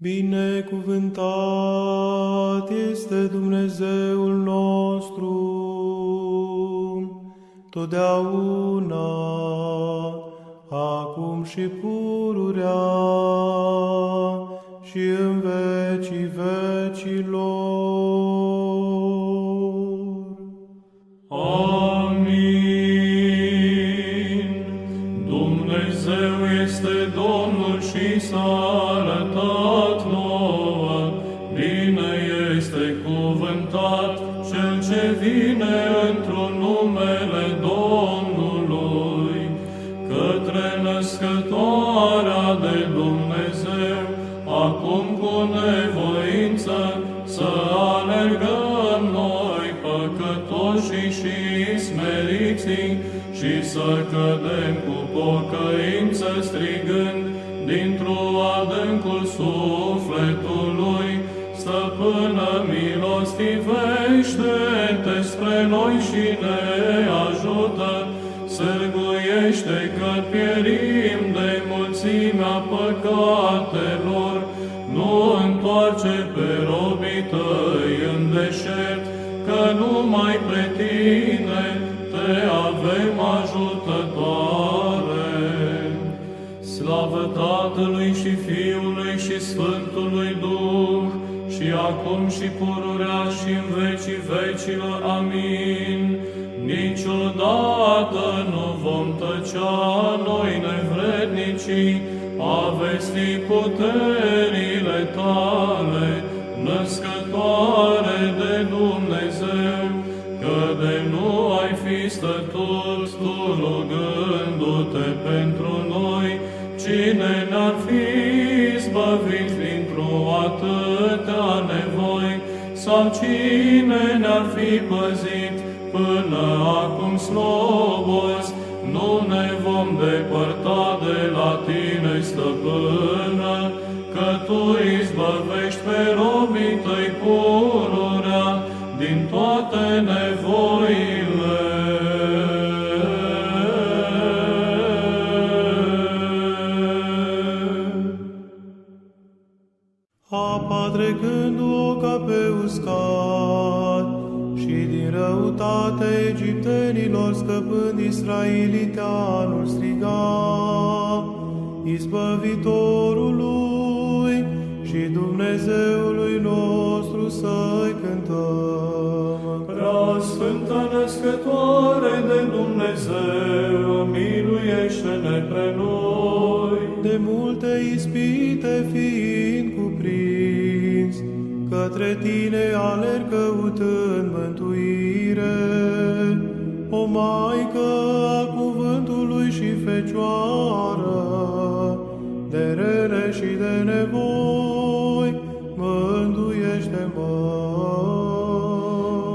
Binecuvântat este Dumnezeul nostru, totdeauna, acum și pururea și în vecii vecilor. Amin. Dumnezeu este Domnul și s-a arătat nouă. Bine este cuvântat Cel ce vine într-un numele Domnului. Către născătoarea de Dumnezeu, acum cu nevoință, să alergăm noi, păcătoșii și smeriții, și să cădem cu pocăință strigând dintr-o adâncul sufletului: Stăpână, milostivește-te spre noi și ne ajută, sârguiește că pierim de mulțimea păcatelor, nu întoarce pe robii tăi în deșert, că numai pre tine te avem ajutătoare. Slavă Tatălui și Fiului și Sfântului Duh, și acum și pururea și în vecii vecilor. Amin. Niciodată nu vom tăcea noi nevrednicii, a vesti puterile tale, născătoare de Dumnezeu, că de nu ai fi stătut tu rugându-te pentru noi, cine n-ar fi izbăvit dintr-o atâtea nevoi, sau cine ne-ar fi păzit până acum slobozi. Nu ne vom depărta de la tine, Stăpână, că tu izbăvești pe robii tăi pururea din toate nevoile. Apa trecându-o ca pe uscat, și din răutate egiptenilor scăpând israeliteanul striga: Izbăvitorului și Dumnezeului nostru să-i cântăm. Prea Sfântă Născătoare de Dumnezeu, miluiește-ne pre noi. De multe ispite fiind cuprins, către tine alerg căutând mântuire. O Maică a cuvântului și Fecioară, de rele și de nevoi, mântuiește-mă.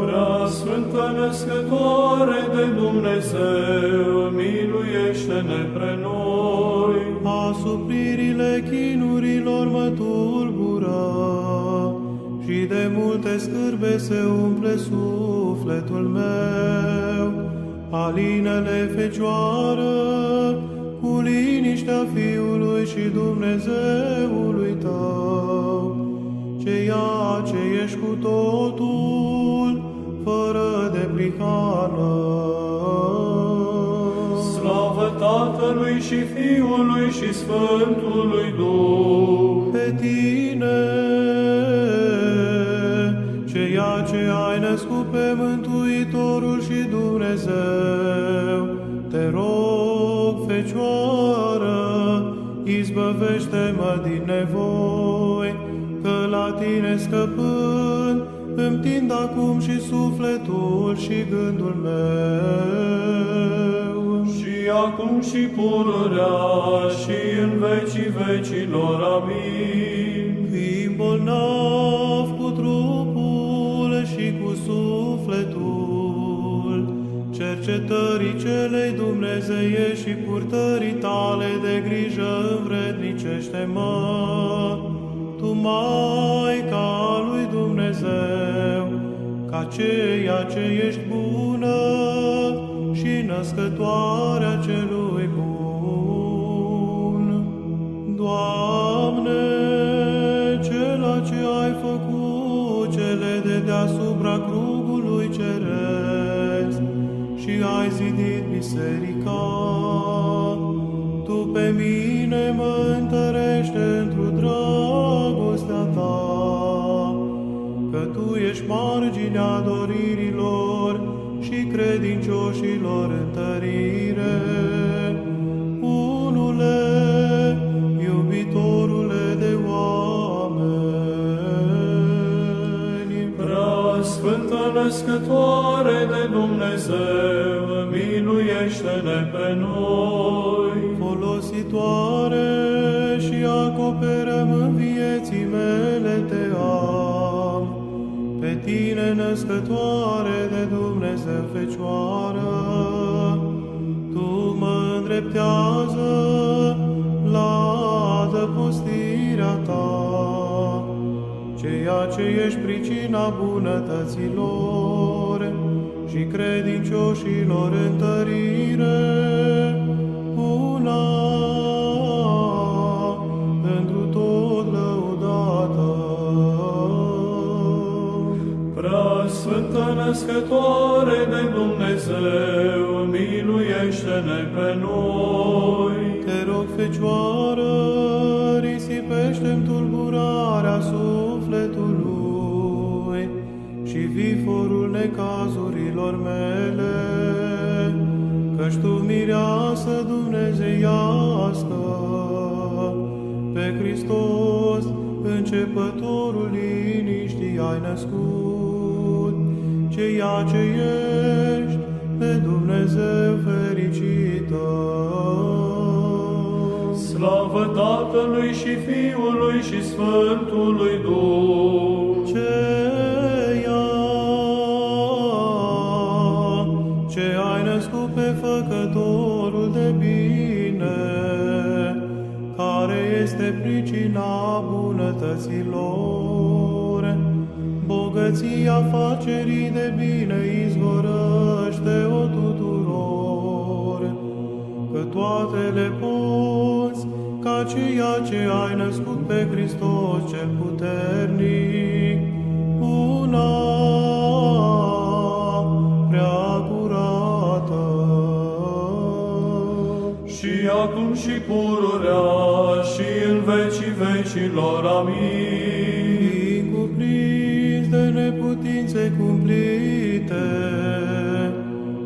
Prea Sfântă Născătoare de Dumnezeu, miluiește-ne pre noi. Asupririle chinurilor mă tulbură, și de multe scârbe se umple sufletul meu. Alinele Fecioară, cu liniștea Fiului și Dumnezeului tău, ceea ce ești cu totul, fără de prihană. Slavă Tatălui și Fiului și Sfântului Duh. Pe tine, ceea ce ai născut pe Mântuitorul și Dumnezeu, te rog, Fecioară, izbăvește-mă din nevoi, că la tine scăpând, îmi tind acum și sufletul și gândul meu. Și acum și pururea și în vecii vecilor. Amin. Fiind bolnav cu trupul și cu sufletul, cercetării celei dumnezeiești și purtării tale de grijă învrednicește-mă. Tu, Maica lui Dumnezeu, ca ceea ce ești bună și născătoarea celui bun. Doamne, deasupra crugului ceresc și ai zidit biserica. Tu pe mine mă întărește într-o dragostea ta, că Tu ești marginea doririlor și credincioșilor întărire. Unule, iubitorule de oameni, Prea Sfântă Născătoare de Dumnezeu, miluiește-ne pe noi. folositoare și acoperă-mă vieții mele te am, pe Tine născătoare de Dumnezeu Fecioară. Tu mă îndreptează la adăpostirea Ta, ceea ce ești pricina bunătăților și credincioșilor întărire, una întru tot lăudată. Prea Sfântă Născătoare de Dumnezeu, miluiește-ne pe noi. Te rog, Fecioară, risipește-mi tulburarea sufletului și viforul necazurilor mele, căci Tu, mireasă dumnezeiască, pe Hristos, începătorul liniștii, ai născut, ceea ce ești de Dumnezeu fericită. Slavă Tatălui și Fiului și Sfântului Duh. Ceea ce ai născut pe Făcătorul de bine, care este pricina bunătăților, bogăția facerii de bine izvorăște-o tuturor, că toate le poți, ca ceea ce ai născut pe Hristos cel puternic, una prea curată. Și acum și pururea și în vecii vecilor. Amin. Fiind cuprins de neputințe cumplite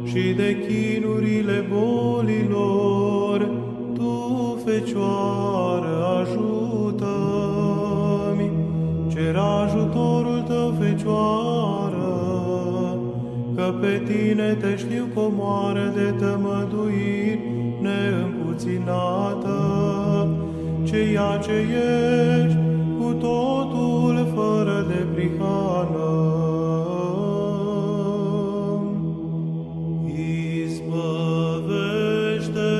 și de chinurile bolilor, Tu, Fecioară, ajută-mi. Cer ajutorul Tău, Fecioară, că pe Tine te știu comoară de tămăduiri neîmpuținată, ceea ce ești cu totul fără de prihană. Izbăvește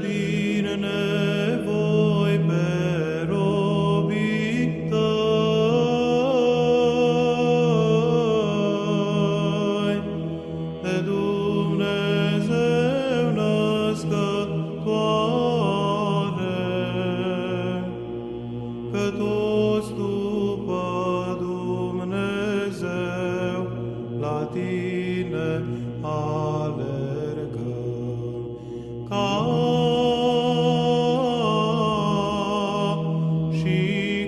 din nevoi pe robii Tăi, de Dumnezeu născătoare, că toți după Dumnezeu la Tine alergăm. Ca și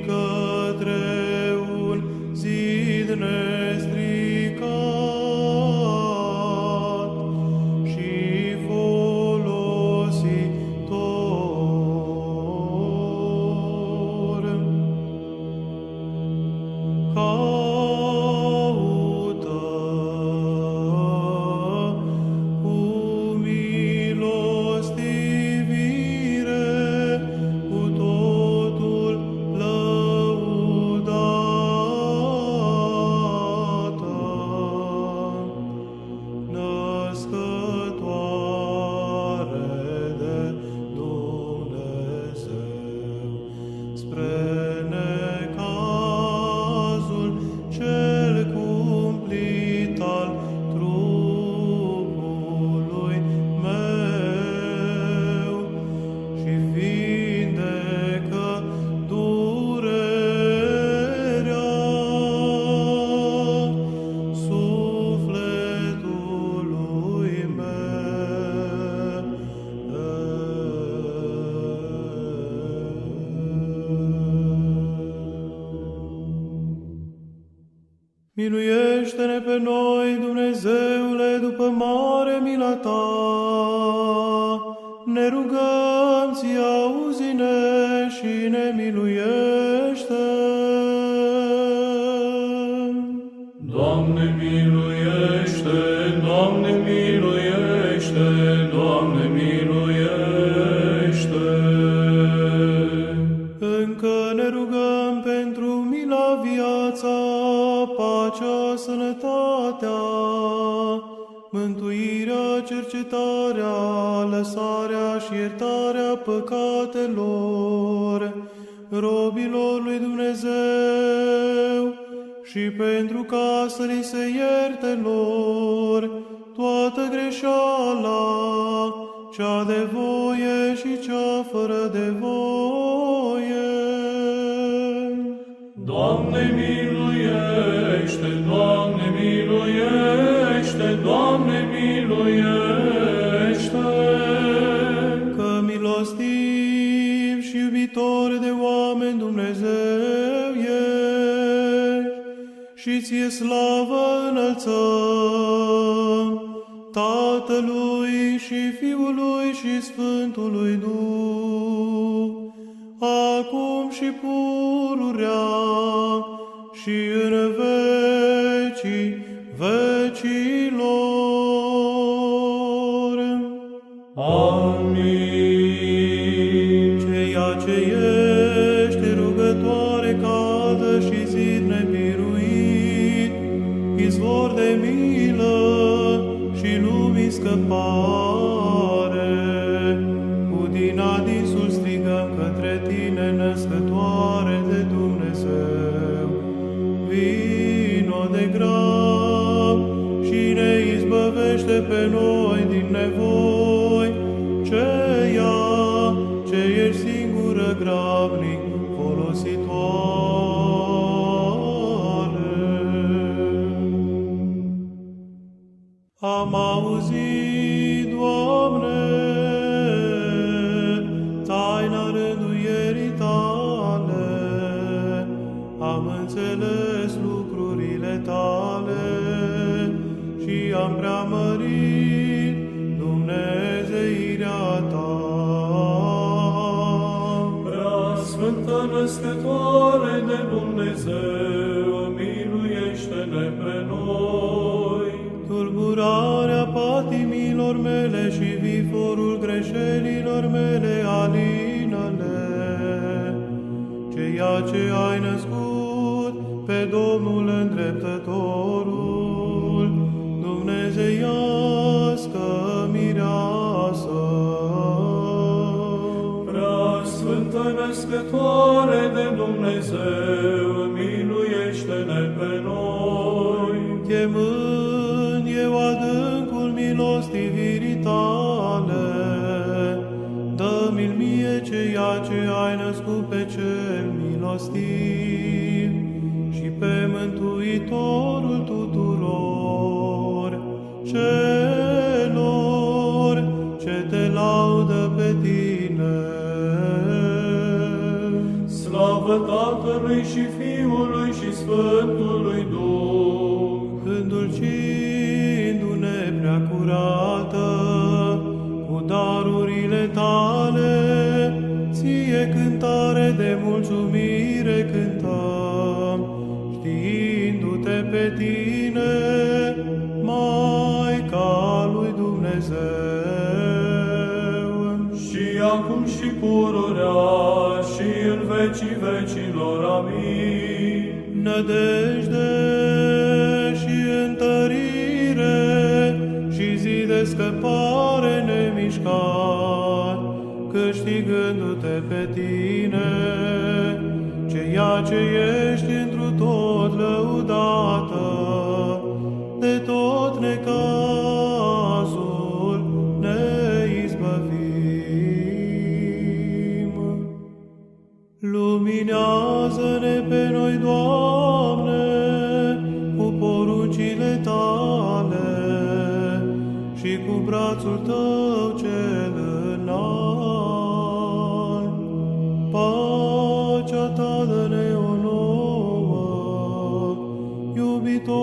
către un zid nestricat și folositor. Caută Miluiește-ne pe noi, Dumnezeule, după mare mila Ta. Ne rugăm, Ție, auzi-ne și ne miluiește. Doamne miluiește, Doamne miluiește, Doamne miluiește. Încă ne rugăm pentru mila, viața, pacea, sănătatea, mântuirea, cercetarea, lăsarea și iertarea păcatelor robilor lui Dumnezeu și pentru ca să li se ierte lor toată greșeala, cea de voie și cea fără de voie. Doamne miluiește, Doamne miluiește, Doamne miluiește. Că milostiv și iubitor de oameni Dumnezeu ești și Ție slavă înălțăm, Tatălui și Fiului și Sfântului Duh, acum și pururea și în vecii vecilor. Amin. Ceea ce ești rugătoare caldă și zid nebiruit, izvor de milă și lumii scăpare, cu din adinsul strigăm către Tine, născătoare de Dumnezeu. Vino de grab și ne izbăvește pe noi din nevoi, ceea ce ești singură grabnic folositoare. Am auzit, Doamne, taina rânduierii Tale, am înțeles lucrurile Tale și am preamărit dumnezeirea Ta. Sfântă Născătoare de Dumnezeu, miluiește-ne pe noi. Tulburarea patimilor mele și viforul greșelilor mele alină-le. Ceea ce ai născut pe Domnul îndreptătorul, dumnezeiască mireasă. Sfântă Născătoare de Dumnezeu, miluiește-ne pe noi. Chemând eu adâncul milostivirii Tale, dă-mi-l mie ceea ce ai născut pe cel milostiv și pe Mântuitorul tuturor celor ce Te laudă pe Tine. Slavă Tatălui și Fiului și Sfântului Duh, îndulcindu-ne prea curată cu darurile Tale, Ție cântare de mulțumire cântăm, știindu-Te pe Tine, Maica lui Dumnezeu. Și acum și pururea și în vecii vecilor. Amin. Nădejde și întărire și zi de scăpare nemișcat, câștigându-Te pe Tine, ceea ce ești întru tot lăudată, de tot necazul ne izbăvim. Luminează-ne pe noi, Doamne, cu poruncile Tale și cu brațul Tău cel înalt. Pacea Ta dă-ne o nouă, iubitor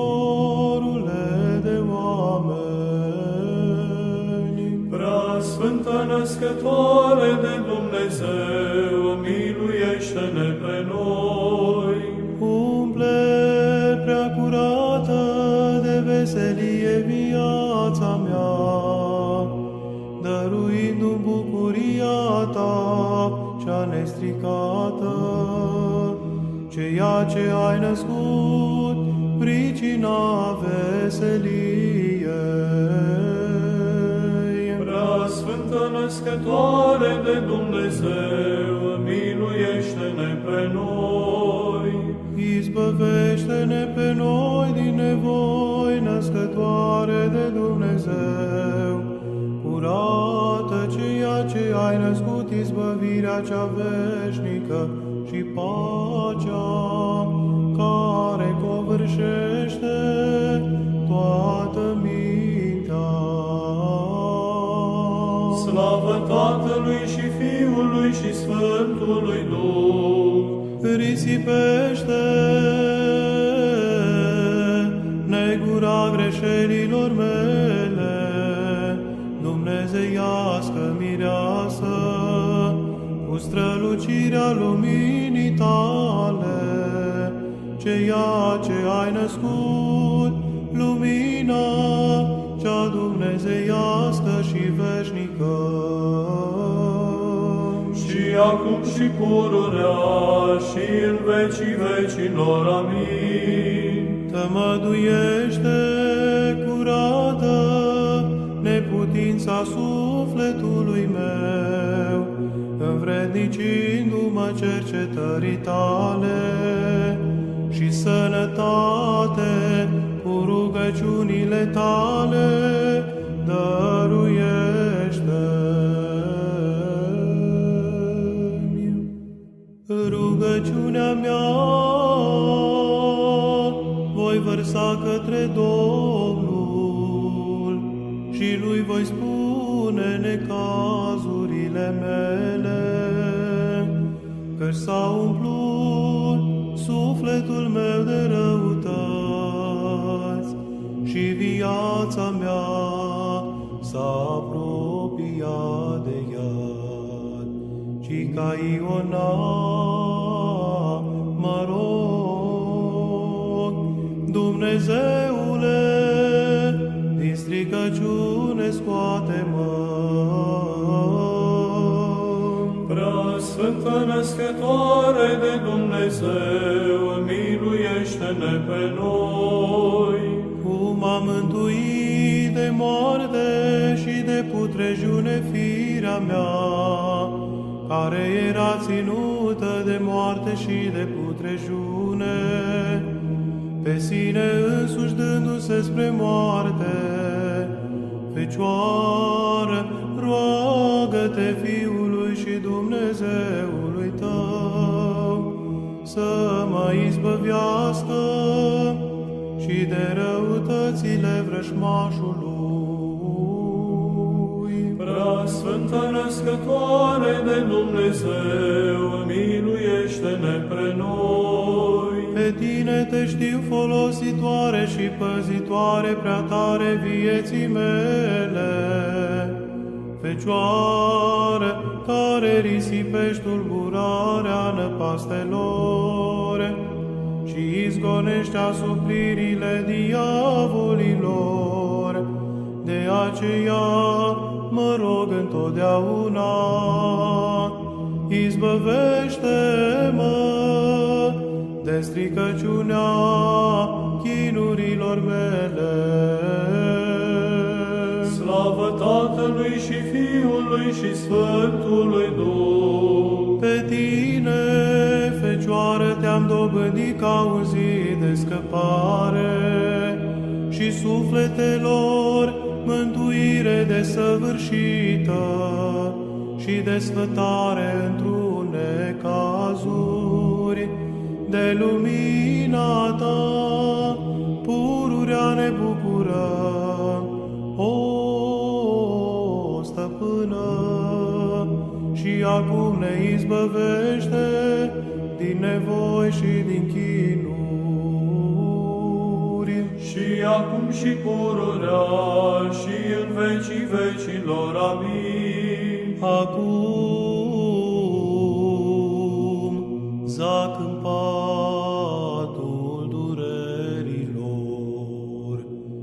Sfântă Născătoare de Dumnezeu, miluiește-ne pe noi. Umple prea curată de veselie viața mea, dăruindu-mi bucuria ta cea nestricată, ceea ce ai născut, pricina veseliei. Prea Sfântă Născătoare de Dumnezeu, miluiește-ne pe noi. Izbăvește-ne pe noi din nevoi, Născătoare de Dumnezeu, curată ceea ce ai născut, izbăvirea cea veșnică și pacea care covârșește toată mintea. Slavă Tatălui și Fiului și Sfântului Duh! Risipește negura greșelilor mele, dumnezeiască mireasă, cu strălucirea luminii tale, ceea ce ai născut, lumina cea dumnezeiască și veșnică. Și acum și pururea și în vecii vecilor. Amin. Tămăduiește, curată, neputința sufletului meu, învrednicindu-mă cercetării tale, și sănătate cu rugăciunile tale dăruiește-mi. Rugăciunea mea voi vărsa către Domnul și lui voi spune necazurile mele, că s-a umplut sufletul meu de răutăți și viața mea s-a apropiat de iad, ci ca Iona mă rog, Dumnezeule, din stricăciune scoate-mă. Prea Sfântă Născătoare de Dumnezeu, miluiește-ne pe noi. Cum am mântuit de moarte și de putrejiune firea mea, care era ținută de moarte și de putrejiune, pe sine însuși dându-se spre moarte. Fecioară, roagă-te Fiului și Dumnezeului tău să mă izbăvească și de răutățile vrășmașului. Prea Sfântă Născătoare de Dumnezeu, miluiește-ne pe noi. Pe tine te știu folositoare și păzitoare prea tare vieții mele, Fecioară care risipești tulburarea năpastelor și izgonești asupririle diavolilor, de aceea mă rog întotdeauna, izbăvește-mă de stricăciunea chinurilor mele. Slavă Tatălui și Fiului și Sfântului Duh! Pe tine, Fecioară, te-am dobândit ca un zid de scăpare și sufletelor mântuire desăvârșită și desfătare într-un necazuri. De lumina ta pururea ne bucurăm, o Stăpână, și acum ne izbăvește din nevoi și din chinuri. Și acum și pururea și în vecii vecilor. Amin. acum zac în patul durerilor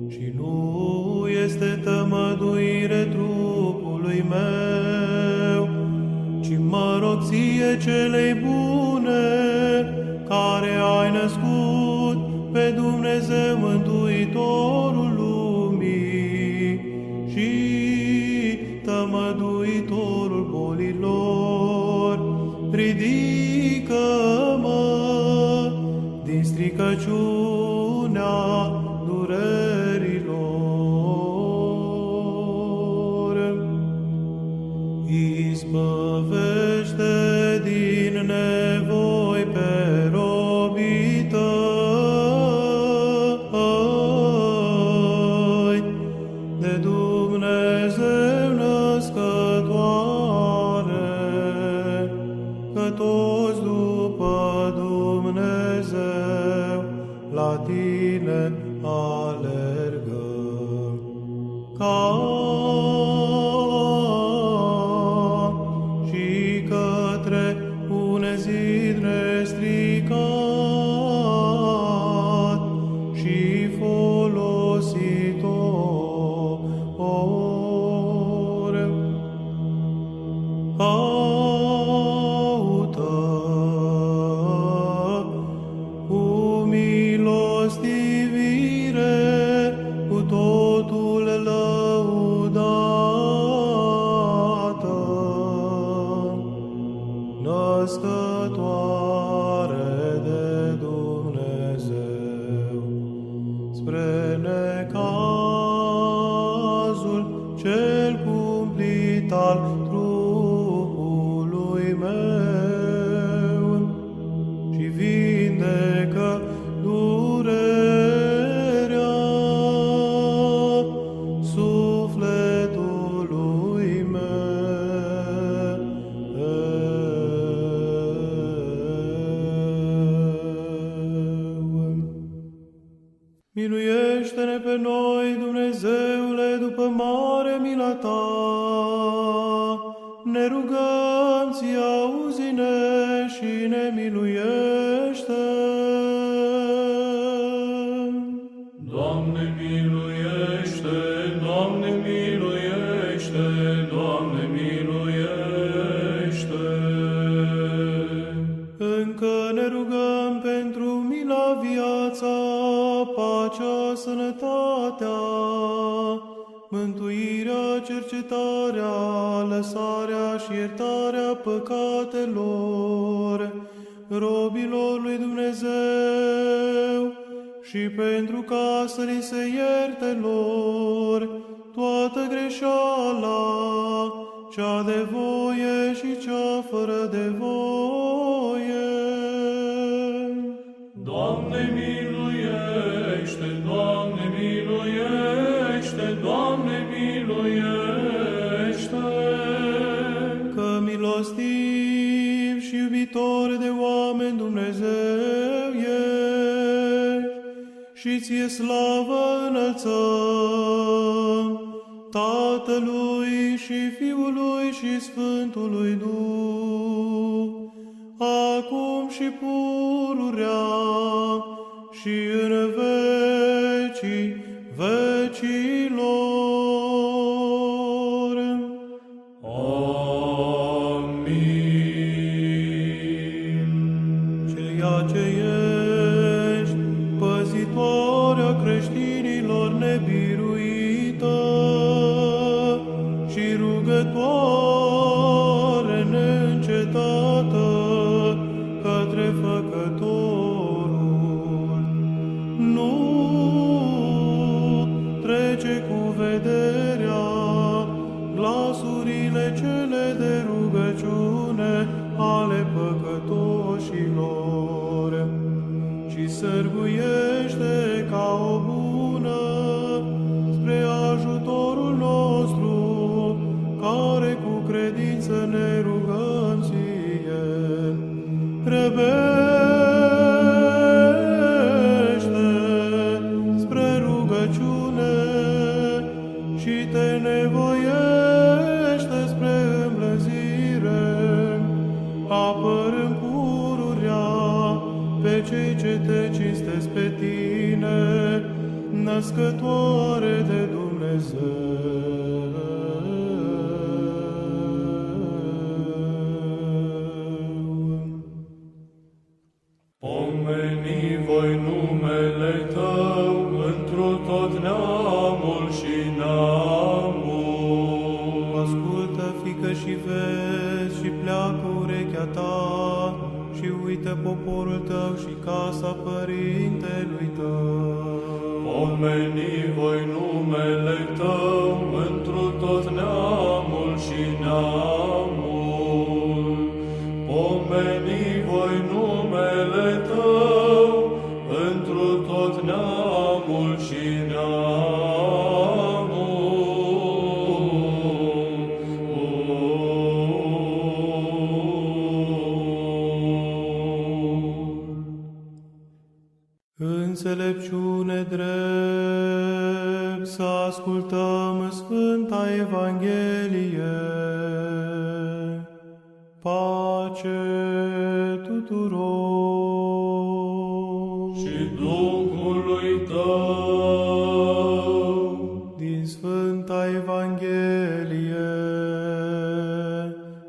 și nu este tămăduire trupului meu, ci mă rog ție celei bune, care ai născut pe Dumnezeu Mântuitorul lumii și tămăduitorul bolilor, ridică-mă din stricăciunea durerilor. Izbăvește din nevoi pe robii tăi, de Dumnezeu născătoare, că toți după Dumnezeu la tine alergăm. Și către un zid nestricat și folositor, caută cu milostivire, cu totul lăudată, născătoare de Dumnezeu, spre necazul cel cumplit al trupului meu și vindecă durerea sufletului meu. Miluiește-ne pe noi, Dumnezeule, după mare mila ta. Ne rugăm, ție, auzi-ne și ne miluiește. Doamne miluiește, Doamne miluiește, Doamne miluiește. Încă ne rugăm pentru mila, viața, pacea, sănătatea, mântuirea, cercetarea, lăsarea și iertarea păcatelor robilor lui Dumnezeu și pentru ca să li se ierte lor toată greșeala, cea de voie și cea fără de voie. Doamne miluiește, Doamne miluiește, Doamne miluiește. Că milostiv și iubitor de oameni Dumnezeu ești și ție slavă înălțăm Tatălui și Fiului și Sfântului Duh, acum și pururea și în vecii vecilor. Amin. Ceea ce ești, păzitoarea creștinilor nebiruită și rugătoare neîncetată către Făcătorul, nu trece cu vederea glasurile cele de rugăciune ale păcătoșilor, ci sârguiește ca o bună spre ajutorul nostru, care cu credință ne rugăm ție. Grăbește spre rugăciune și te nevoiește spre îmblânzire. născătoare de Dumnezeu. Pomeni voi numele Tău întru tot neamul și neamul. Ascultă, fiică, și vezi și pleacă urechea ta și uită poporul Tău și casa părintelui Tău. Pomeni voi numele Tău întru tot neamul și neamul. Pomeni voi numele Tău întru tot neamul și Înțelepciune drept, să ascultăm Sfânta Evanghelie. Pace tuturor. și Duhului Tău. Din Sfânta Evanghelie,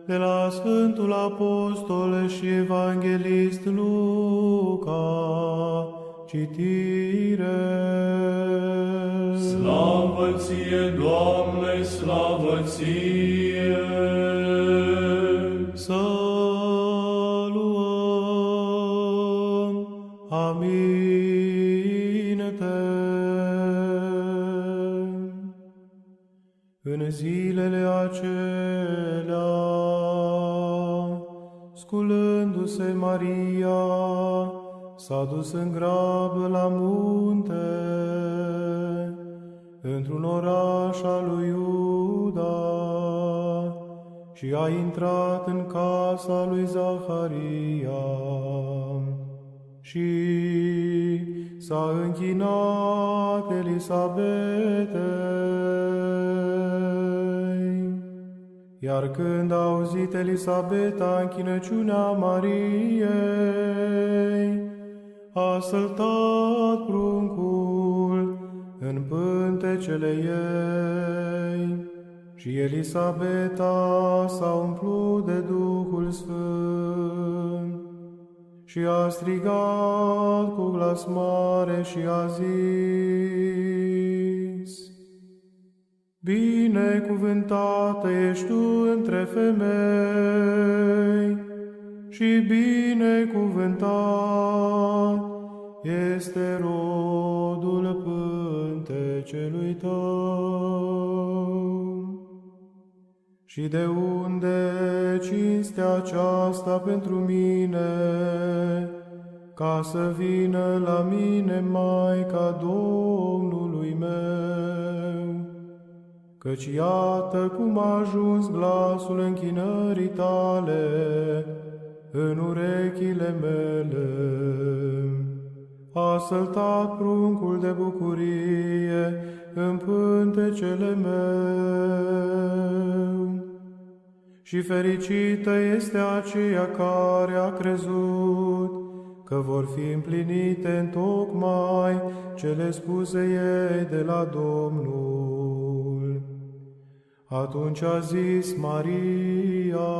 de la Sfântul Apostol și Evanghelist Luca, citire. Slavă Ție, Doamne, slavă Ție! Să luăm aminte. În zilele acelea, sculându-se Maria, s-a dus în grabă la munte, într-un oraș al lui Iuda, și a intrat în casa lui Zaharia și s-a închinat Elisabetei. Iar când a auzit Elisabeta închinăciunea Mariei, a săltat pruncul în pântecele ei și Elisabeta s-a umplut de Duhul Sfânt și a strigat cu glas mare și a zis: Binecuvântată ești tu între femei și binecuvântat este rodul pântecelui tău. Și de unde cinstea aceasta pentru mine, ca să vină la mine Maica Domnului meu? Căci iată cum a ajuns glasul închinării tale în urechile mele. A săltat pruncul de bucurie în pântecele meu. Și fericită este aceea care a crezut că vor fi împlinite întocmai cele spuse ei de la Domnul. Atunci a zis Maria: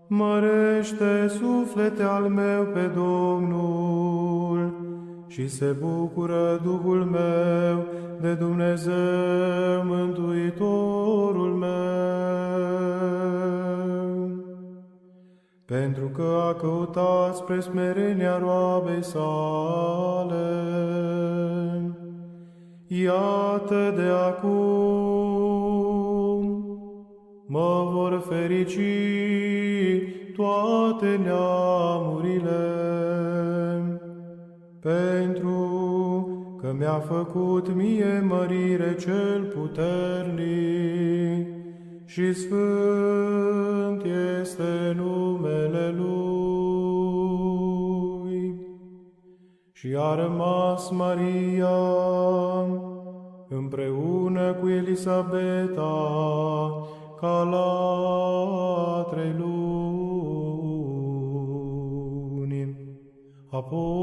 Mărește, suflete al meu, pe Domnul, și se bucură Duhul meu de Dumnezeu Mântuitorul meu, pentru că a căutat spre smerenia roabei sale. Iată de acum mă vor ferici toate neamurile, pentru că mi-a făcut mie mărire cel puternic și sfânt este numele Lui. Și a rămas Maria împreună cu Elisabeta ca la 3 luni. Apoi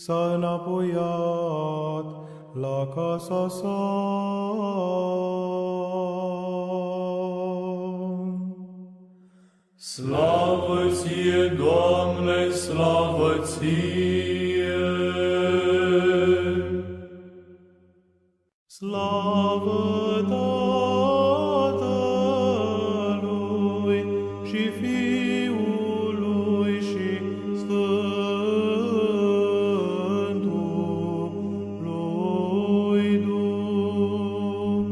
s-a înapoiat la casa sa. Slavă ție, Doamne, slavă ție! Slavă Tatălui și Fiului și Sfântului Duh.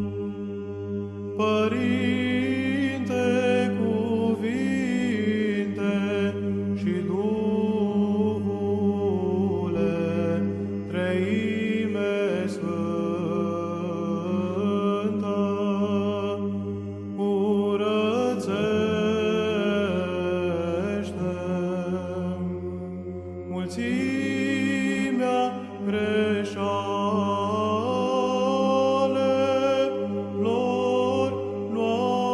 Părinte, cuvinte și Duhule, Treime Sfântă, curățește mulțimea greșalelor noastre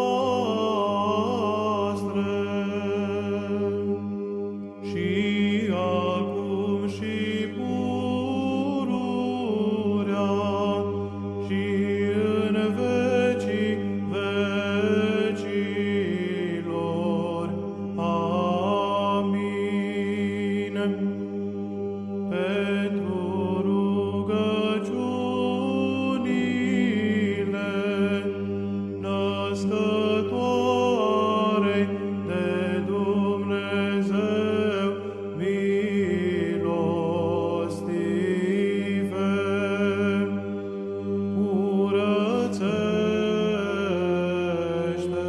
și acum și pururea și în vecii vecilor. Amin. Pentru rugăciunile născătoarei de Dumnezeu milostive, curățește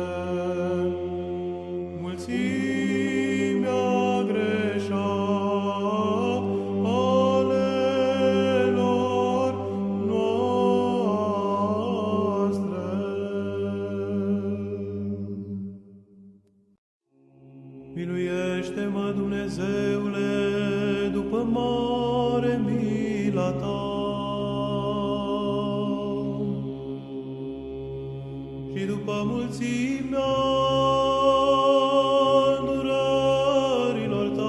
mulțimea greșalelor noastre. Miluiește-mă, Dumnezeule, după mare mila ta și după mulțimea îndurărilor tale.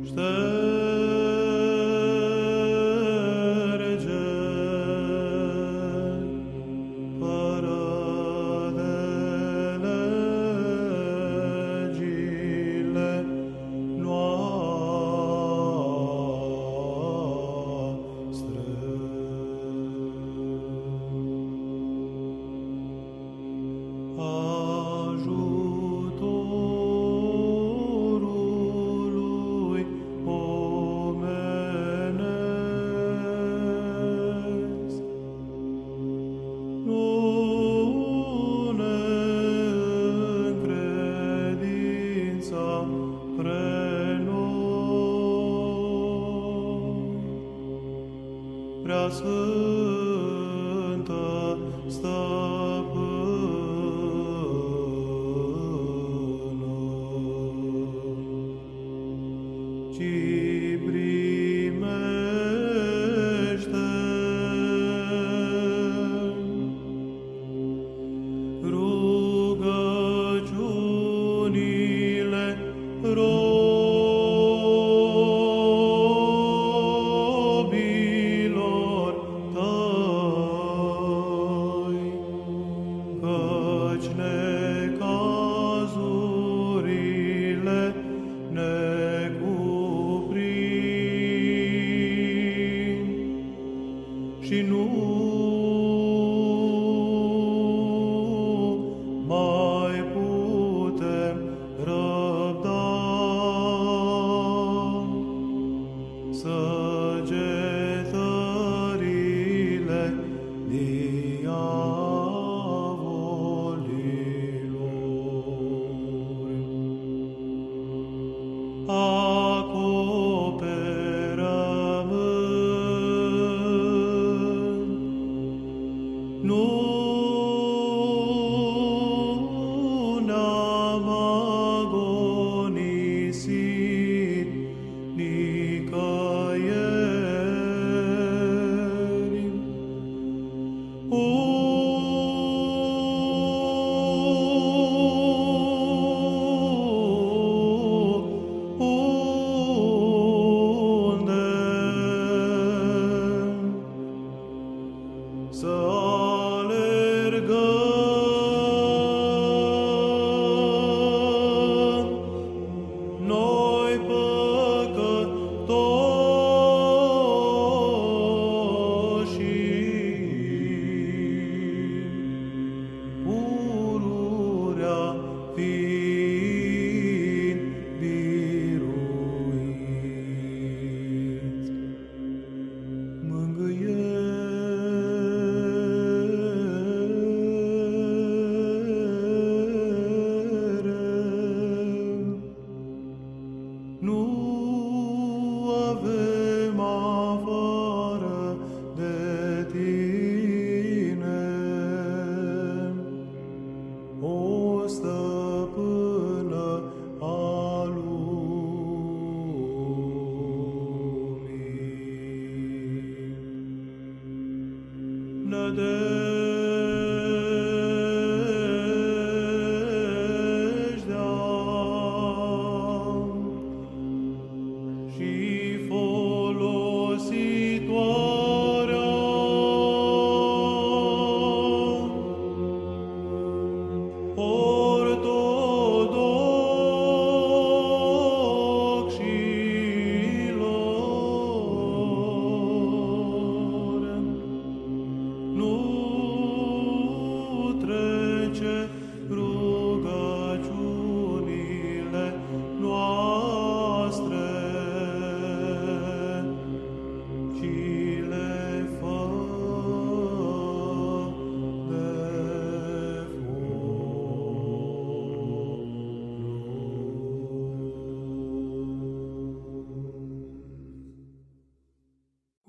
Șterge fără de legile noastre. Ajutorului omenesc nu ne încredința pre noi. Prea Sfântă Stăpână, ci primește rugăciunile robilor tăi.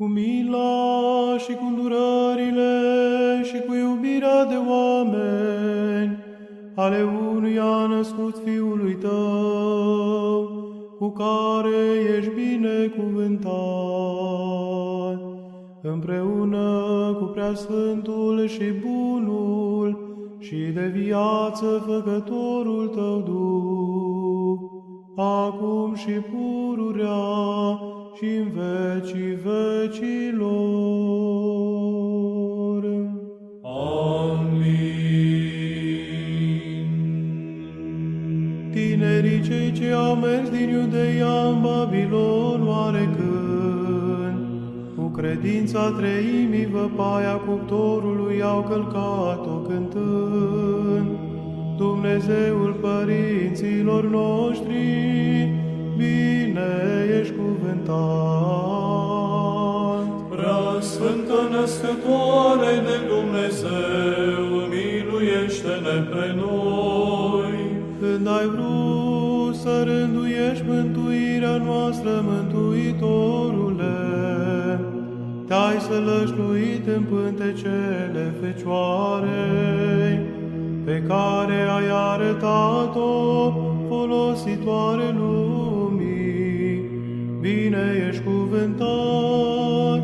cu mila și cu îndurările și cu iubirea de oameni, ale unuia născut Fiului Tău, cu care ești binecuvântat, împreună cu Preasfântul și Bunul și de viață Făcătorul Tău Duh, acum și pururea și în vecii vecilor. Amin. Tinerii cei ce au mers din Iudeia în Babilon oarecând, cu credința treimii văpaia cuptorului au călcat-o cântând, Dumnezeul părinților noștri, bine ești cuvântat. Prea Sfântă Născătoare de Dumnezeu, miluiește-ne pe noi. Când ai vrut să rânduiești mântuirea noastră, Mântuitorule, te-ai sălășluit în pântecele Fecioarei, pe care ai arătat-o folositoare lumii. Bine ești cuvântat,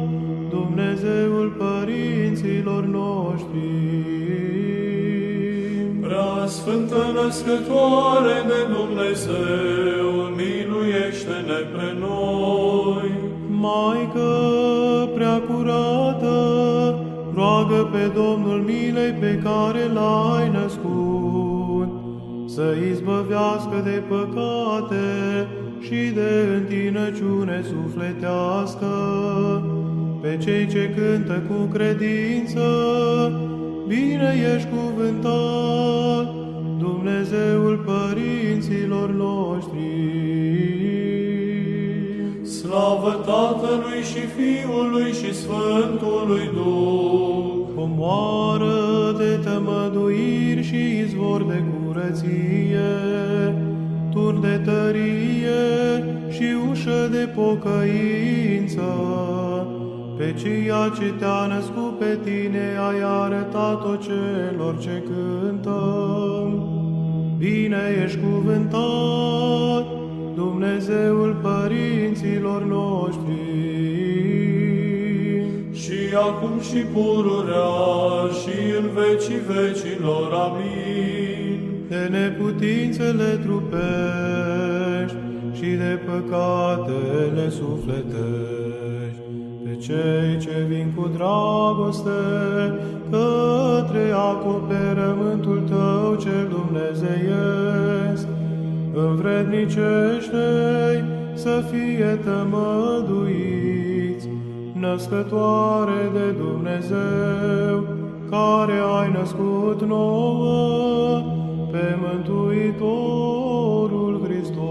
Dumnezeul părinților noștri. Prea Sfântă Născătoare de Dumnezeu, miluiește-ne pe noi. Maică prea curată, roagă pe Domnul milei pe care l-ai născut, să izbăvească de păcate și de întinăciune sufletească pe cei ce cântă cu credință. Bine ești cuvântat, Dumnezeul părinților noștri. Slavă Tatălui și Fiului și Sfântului Duh! Comoară de tămăduiri și izvor de curăție, tur de tărie și ușă de pocăință, pe ceea ce te-a născut pe tine ai arătat-o celor ce cântă. Bine ești cuvântat, Dumnezeul părinților noștri. Și acum și pururea și în vecii vecilor. Amin. De neputințele trupești și de păcatele sufletești, pe cei ce vin cu dragoste către acoperământul Tău cel dumnezeiesc, învrednicește-i să fie tămăduiți, Născătoare de Dumnezeu, care ai născut nouă pe Mântuitorul Hristos.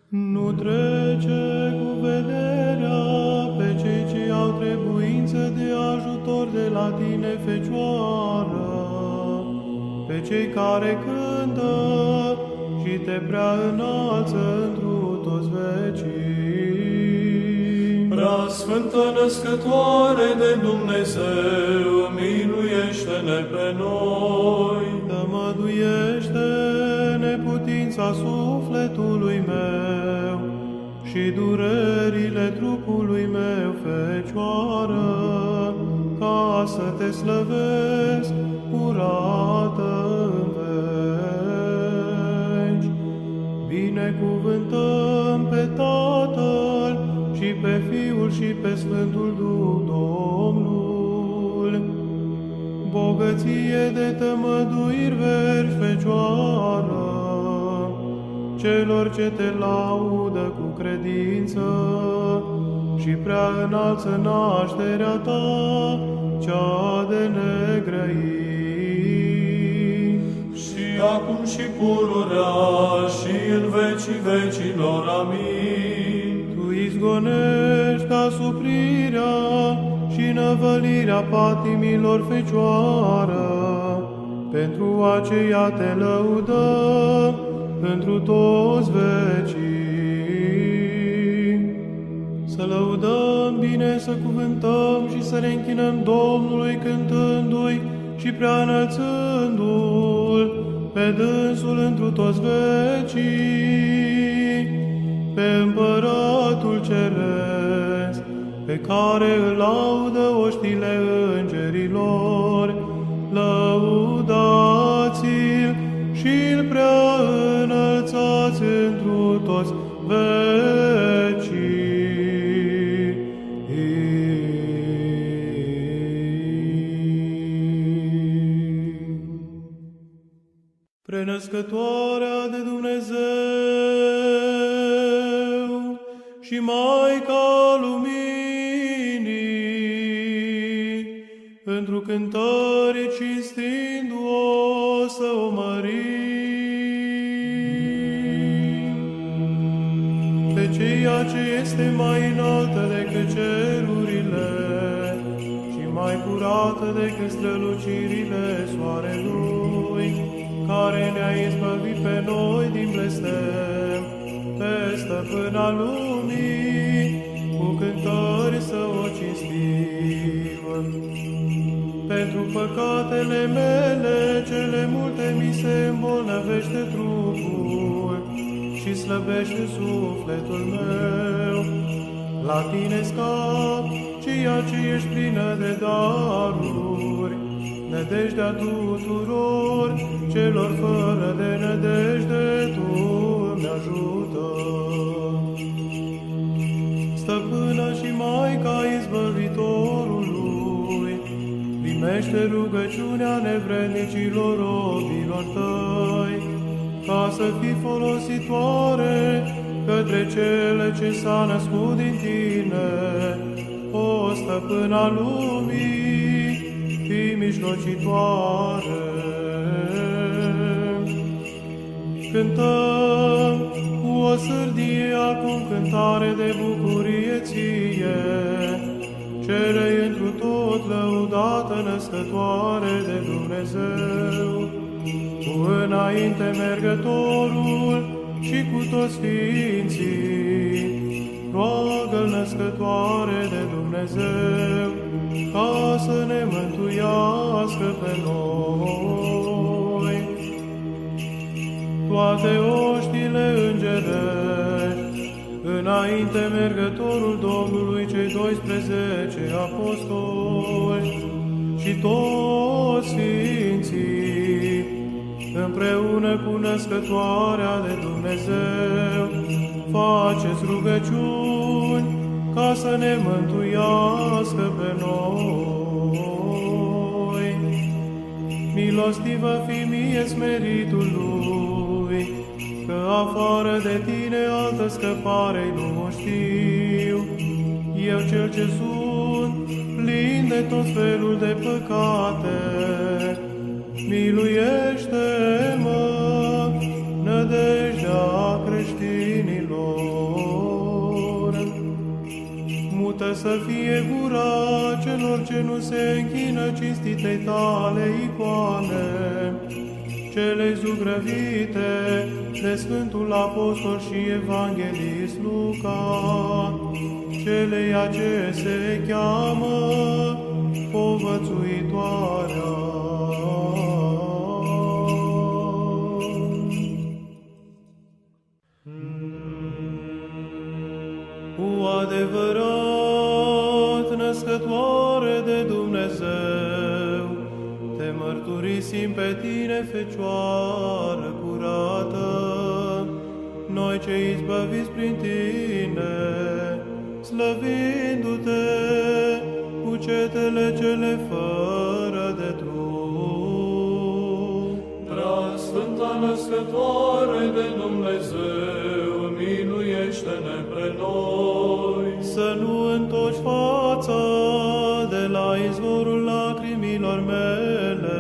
Nu trece cu vederea pe cei ce au trebuință de ajutor de la Tine, Fecioară, pe cei care cântă și Te prea înalță întru toți vecii. Prea Sfântă Născătoare de Dumnezeu, miluiește-ne pe noi. Tămăduiește neputința sufletului meu și durerile trupului meu, Fecioară, ca să Te slăvesc curată în veci. Binecuvântăm pe Tatăl și pe Fiul și pe Sfântul Duh, Domnul. Bogăție de tămăduiri verzi, Fecioară, celor ce Te laudă cu credință și prea înalță nașterea Ta, cea de negrăit. Și acum și pururea și în vecii vecilor. Amin. Tu izgonești asuprirea și năvălirea patimilor, Fecioară, pentru aceea Te lăudăm întru toți vecii. Să lăudăm bine, să cuvântăm și să ne închinăm Domnului cântându-i și prea înălțându-L pe dânsul întru toți vecii, pe Împăratul Ceresc, pe care îl laudă oștile îngerilor, lăudați-l și îl prea înălțați întru toți vecii. Prenăscătoarea de Dumnezeu și Maica Luminii, întru cântări cinstindu-o să o mărim. Pe ceea ce este mai înaltă decât cerurile și mai curată decât strălucirile soarelui, care ne-a izbăvit pe noi din blestem, pe stăpâna lumii, cu cântări să o cinstim. Pentru păcatele mele, cele multe mi se îmbolnăvește trupul și slăbește sufletul meu. La tine scap, ceea ce ești plină de daruri, nădejdea tuturor celor fără de nădejde, Tu îmi ajută. Stăpâna și Maica izbăvitorului, primește rugăciunea nevrednicilor robilor Tăi, ca să fii folositoare către cele ce s-a născut din Tine, o Stăpâna lumii, fii mijlocitoare. Cântăm cu o sârdie acum cântare de bucurie Ție, cele întru tot lăudată Născătoare de Dumnezeu, cu înainte mergătorul și cu toți sfinții, roagă-L Născătoare de Dumnezeu, ca să ne mântuiască pe noi. Toate oștile îngerești, înainte mergătorul Domnului, cei 12 apostoli și toți sfinții, împreună cu Născătoarea de Dumnezeu, faceți rugăciuni ca să ne mântuiască pe noi. Milostivă fi mie smeritul Lui, că afară de Tine altă scăpare nu știu. Eu cel ce sunt plin de tot felul de păcate, miluiește-mă, nădejdea creștinilor. Mută să fie gura celor ce nu se închină cinstitei Tale icoane, cele zugrăvite de Sfântul Apostol și Evanghelist Luca, celeia ce se cheamă Povățuitoarea. Cu adevărat, Născătoare de Dumnezeu, Te mărturisim pe Tine, Fecioară curată, noi ce izbăviți prin Tine, slăvindu-Te cu cetele cele fără de trup. Prea Sfânta Născătoare de Dumnezeu, miluiește-ne pe noi. Să nu întorci fața de la izvorul lacrimilor mele,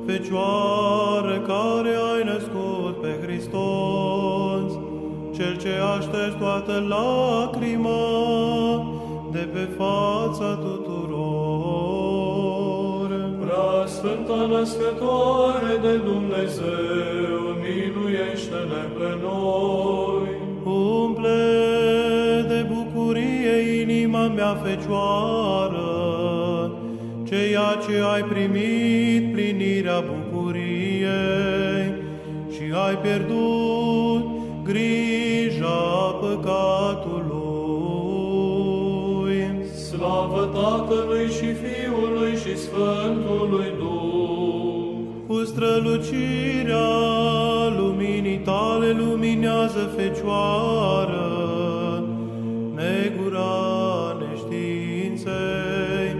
Fecioară care ai născut pe Hristos, Cel ce aștept toată lacrima de pe fața tuturor. Prea Sfânta Născătoare de Dumnezeu, miluiește-ne pe noi. Umple de bucurie inima mea Fecioară, ceea ce ai primit plinirea bucuriei și ai pierdut grija păcatului. Slavă Tatălui și Fiului și Sfântului Duh! Cu strălucirea luminii tale luminează Fecioară, negura neștiinței,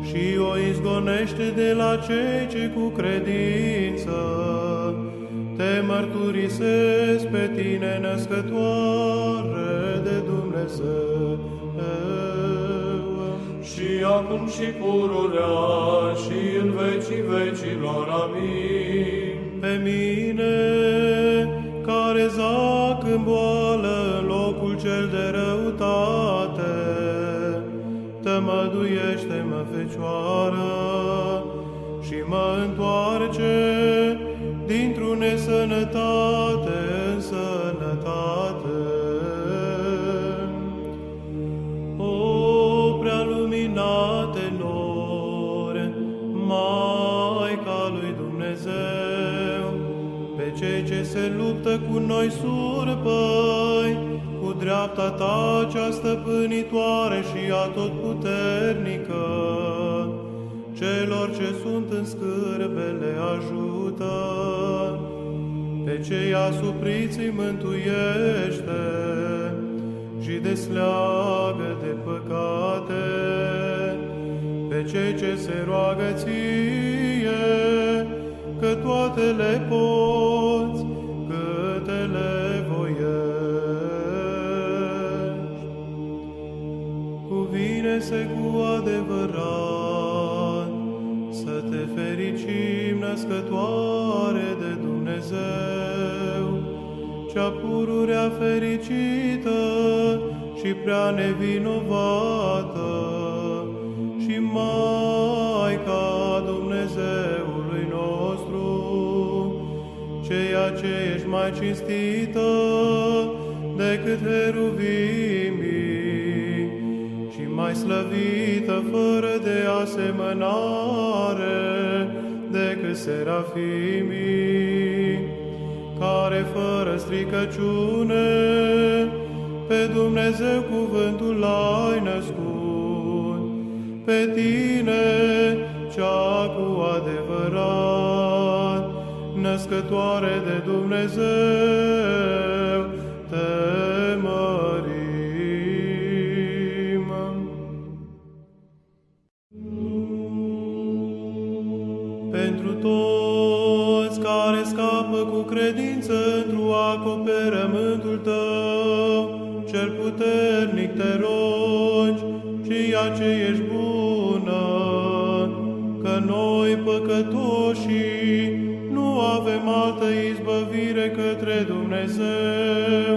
și o izgonește de la cei ce cu credință te mărturisesc pe tine, născătoare de Dumnezeu. Și acum și pururea și în vecii vecilor. Amin. Pe mine, care zac în boală în locul cel de răutate, tămăduiește-mă, Fecioară, și mă întoarce dintr-o nesănătate în sănătate. O prea luminate nori, Maica lui Dumnezeu, pe cei ce se luptă cu noi surpăi, cu dreapta ta cea stăpânitoare și atotputernică, celor ce sunt în scârbe le ajută, pe cei asupriți îi mântuiește și desleagă de păcate, pe cei ce se roagă ție, că toate le poți, câte le voiești. Cuvine-se cu adevărat să te fericim, născătoare de Dumnezeu, cea pururea fericită și prea nevinovată, și Maica Dumnezeului nostru, ceea ce ești mai cinstită decât heruvimii și mai slăvită fără de asemănare decât serafimii, care fără stricăciune pe Dumnezeu cuvântul l-ai născut, pe tine cea cu adevărat, născătoare de Dumnezeu, te mărim. Pentru toți care scapă cu credință într-o acoperământul tău, cel puternic te rogi, ceea ce ești bună, că noi păcătoșii nu avem altă izbăvire către Dumnezeu,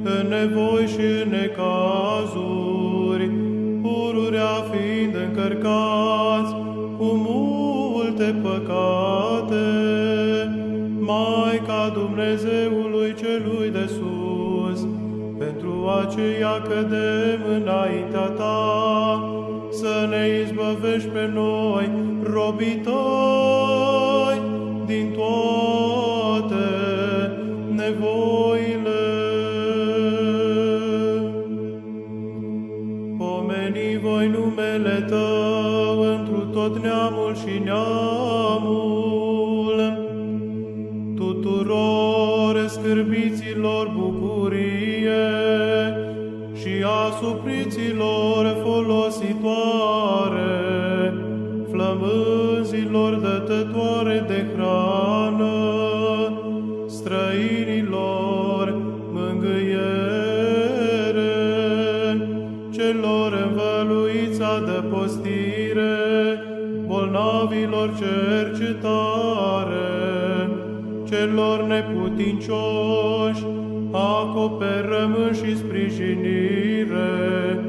în nevoi și în necazuri, pururea fiind încărcați cu multe păcate. Maica Dumnezeului celui de sus, pentru aceea cădem înaintea ta, să ne izbăvești pe noi, robii tăi, din toate nevoile. Pomeni voi numele tău întru tot neamul și neamul, tuturor scârbiților bucurie și asupriților folositoare, flămânzilor dătătoare de hrană, străinilor mângâiere, celor învăluiți adăpostire, bolnavilor cercetare, celor neputincioși, acoperământ și sprijinire,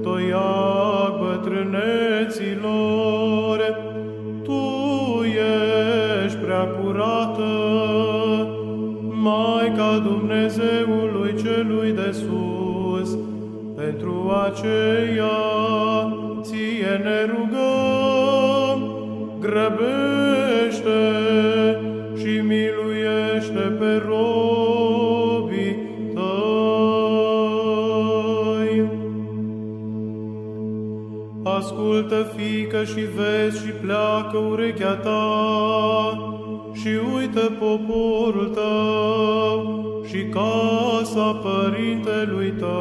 toiac bătrâneților, Tu ești prea curată, Maica Dumnezeului celui de sus, pentru Pentru aceea, ție ne rugăm, grăbește și miluiește pe robii tăi. Ascultă, fiică, și vezi și pleacă urechea ta și uită poporul tău și casa părintelui tău.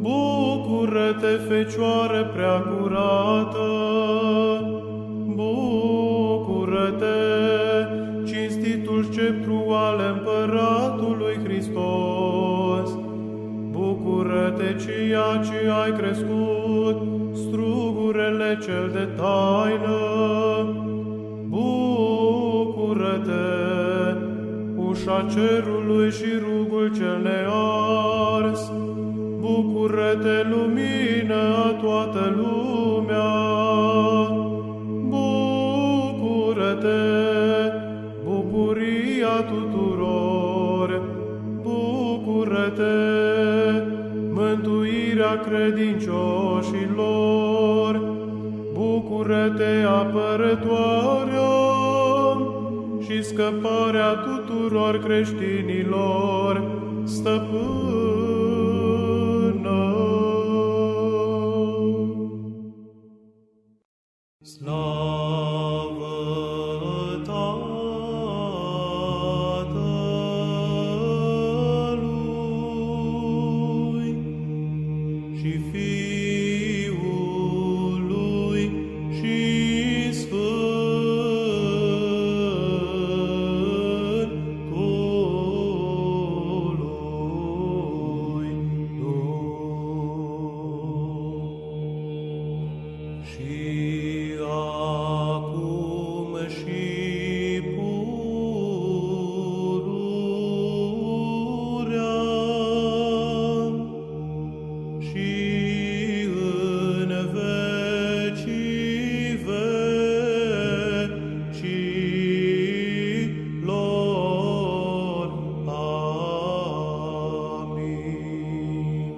Bucură-te, Fecioară prea curată, bucură-te, cinstitul sceptru al Împăratului Hristos. Bucură-te, ceea ce ai crescut, strugurele cel de taină. Bucură-te, ușa cerului și rugul cel nears. Bucură-te, lumină a toată lumea. Bucură-te, bucuria tuturor. Bucură-te, mântuirea credincioșilor. Bucură-te, apărătoarea și scăparea tuturor creștinilor, stăpână. Slavă Tatălui și Fiului și Sfântului Duh. Și acum și pururea și în vecii vecilor. Amin.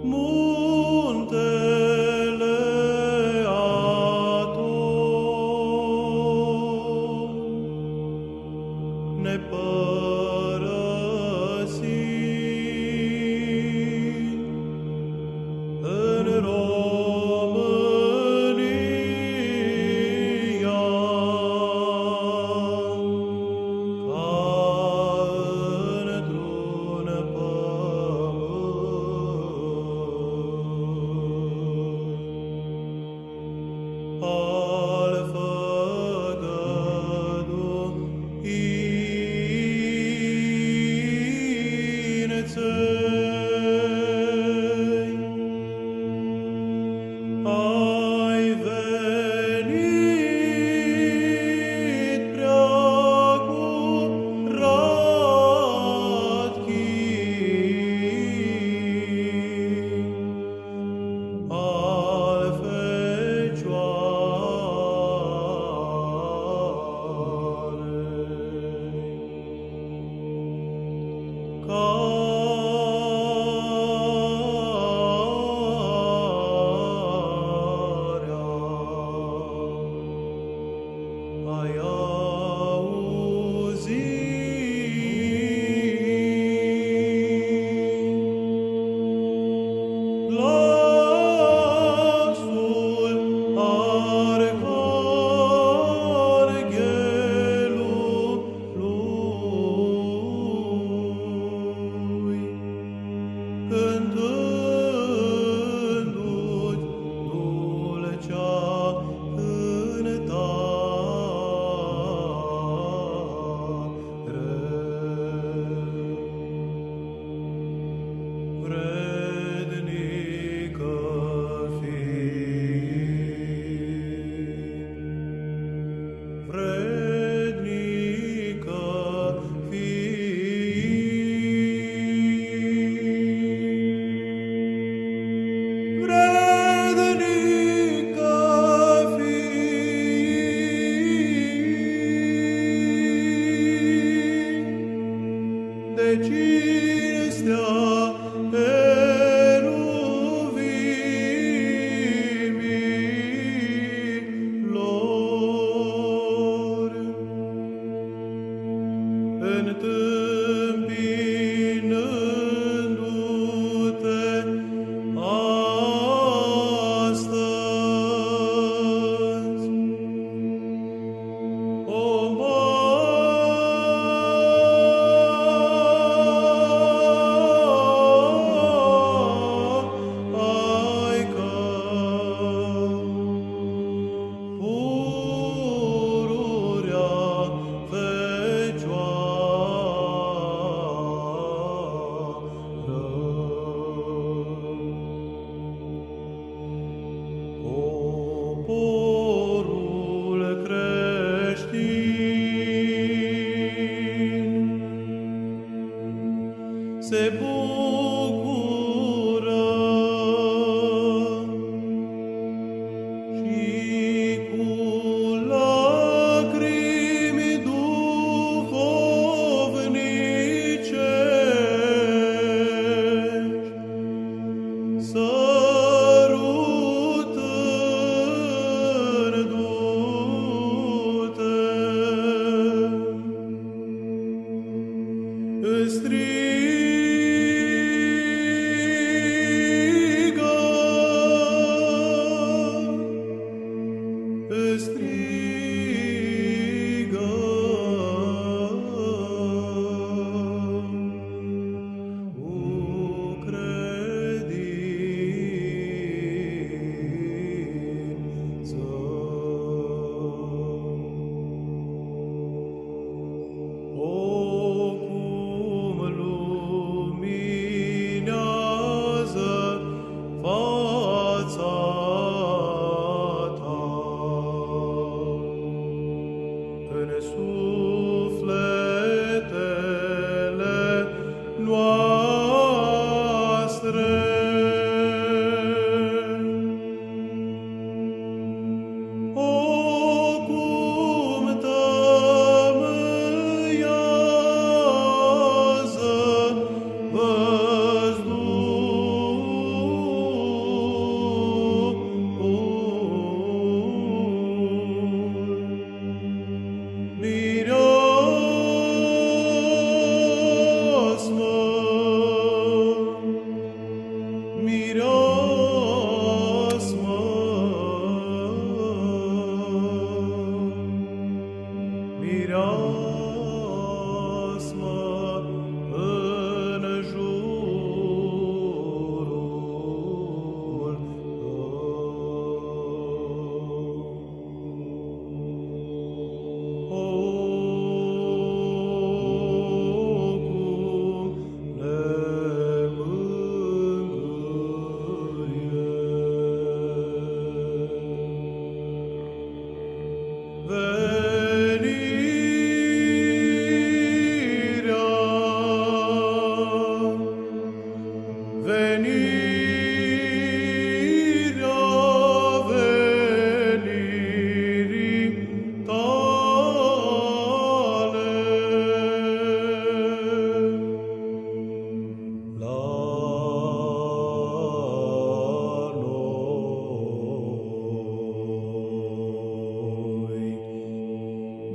Muntele Aton nepărăsind în România, ca într-un pământ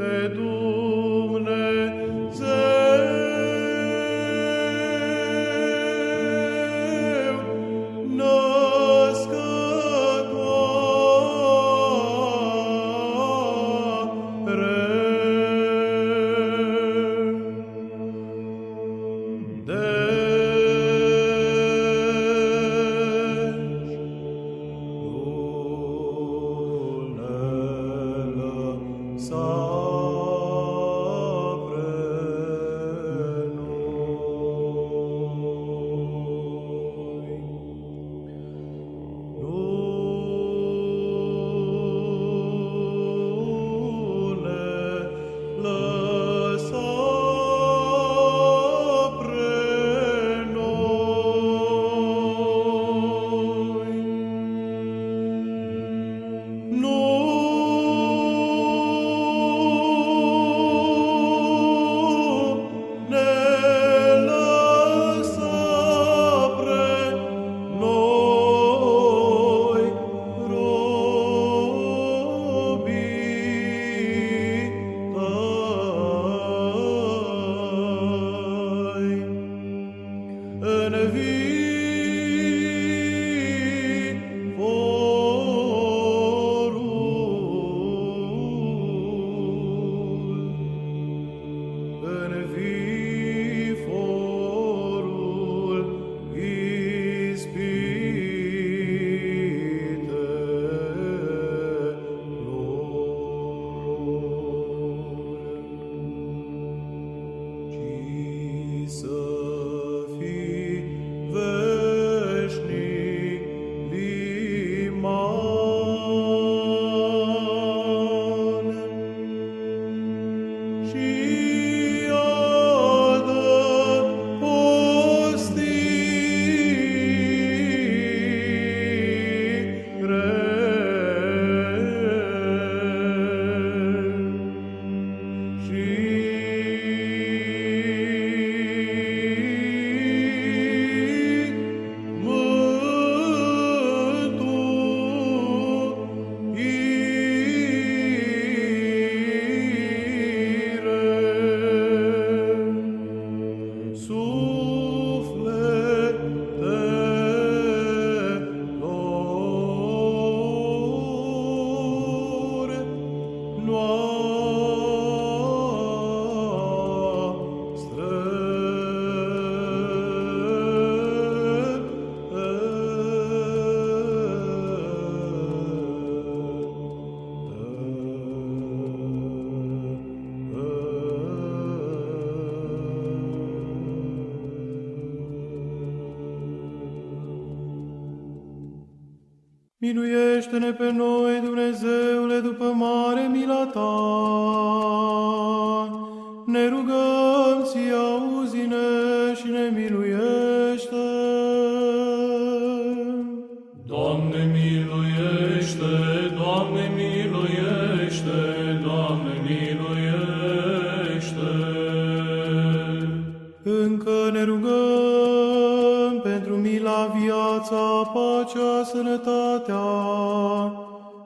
de Dumnezeu, Miluiește-ne pe noi, Dumnezeule, după mare mila Ta. Ne rugăm Ție, auzi-ne și ne miluiește. Doamne miluiește, Doamne miluiește, Doamne miluiește. Încă ne rugăm pentru mila, viața, pacea, sănătatea,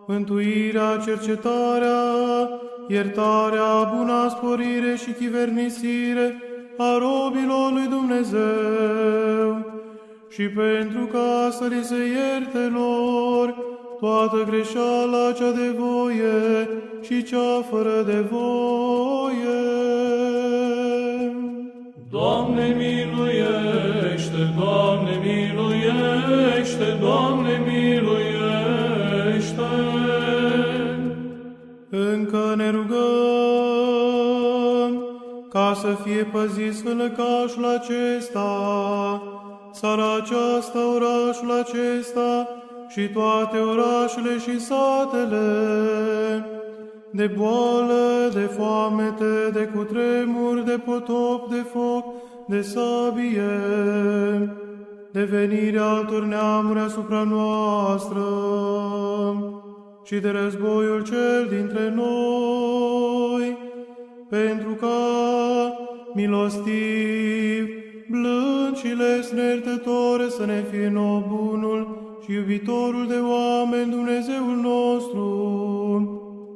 mântuirea, cercetarea, iertarea, buna sporire și chivernisire a robilor lui Dumnezeu și pentru ca să li se ierte lor toată greșeala cea de voie și cea fără de voie. Doamne miluiește, Doamne miluiește, Doamne miluiește. Încă ne rugăm ca să fie păziți în lăcașul acesta, țara aceasta, orașul acesta și toate orașele și satele, de boală, de foamete, de cutremur, de potop, de foc, de sabie, de venirea altor neamuri asupra noastră și de războiul cel dintre noi, pentru ca, milostiv, blând și lesne-iertător să ne fie nouă bunul și iubitorul de oameni Dumnezeul nostru,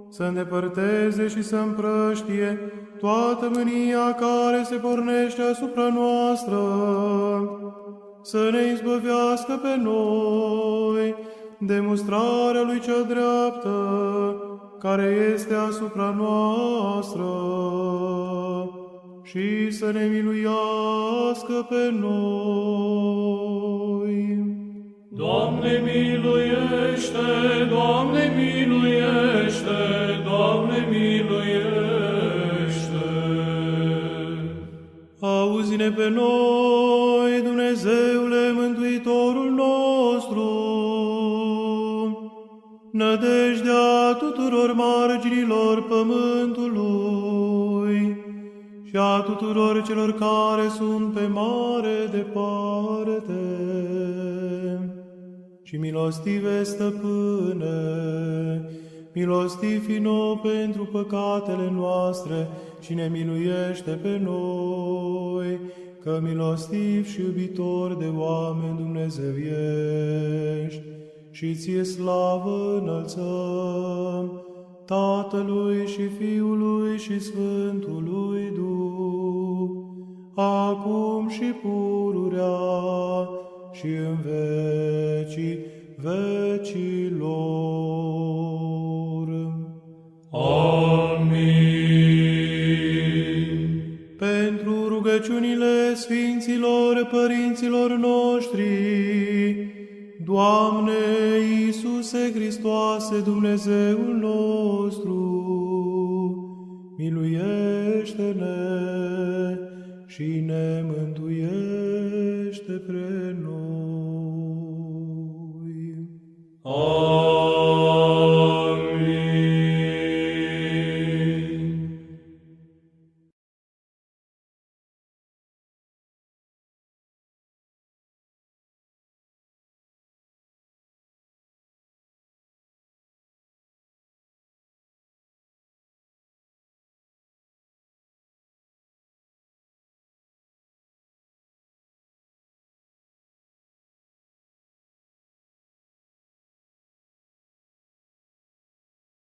să îndepărteze și să împrăștie toată mânia care se pornește asupra noastră, să ne izbăvească pe noi de mustrarea lui cea dreaptă, care este asupra noastră, și să ne miluiască pe noi. Doamne miluiește, Doamne miluiește, Doamne miluiește. Auzi-ne pe noi, Dumnezeule Mântuitorul nostru, nădejdea tuturor marginilor pământului și a tuturor celor care sunt pe mare departe. Și milostive stăpâne, milostiv fi nouă pentru păcatele noastre și ne miluiește pe noi, că milostiv și iubitor de oameni Dumnezeu ești. Și ție slavă înălțăm, Tatălui și Fiului și Sfântului Duh, acum și pururea și în vecii vecilor. Amin. Pentru rugăciunile Sfinților Părinților noștri, Doamne Iisuse Hristoase, Dumnezeul nostru, miluiește-ne și ne mântuiește pre noi. Amin.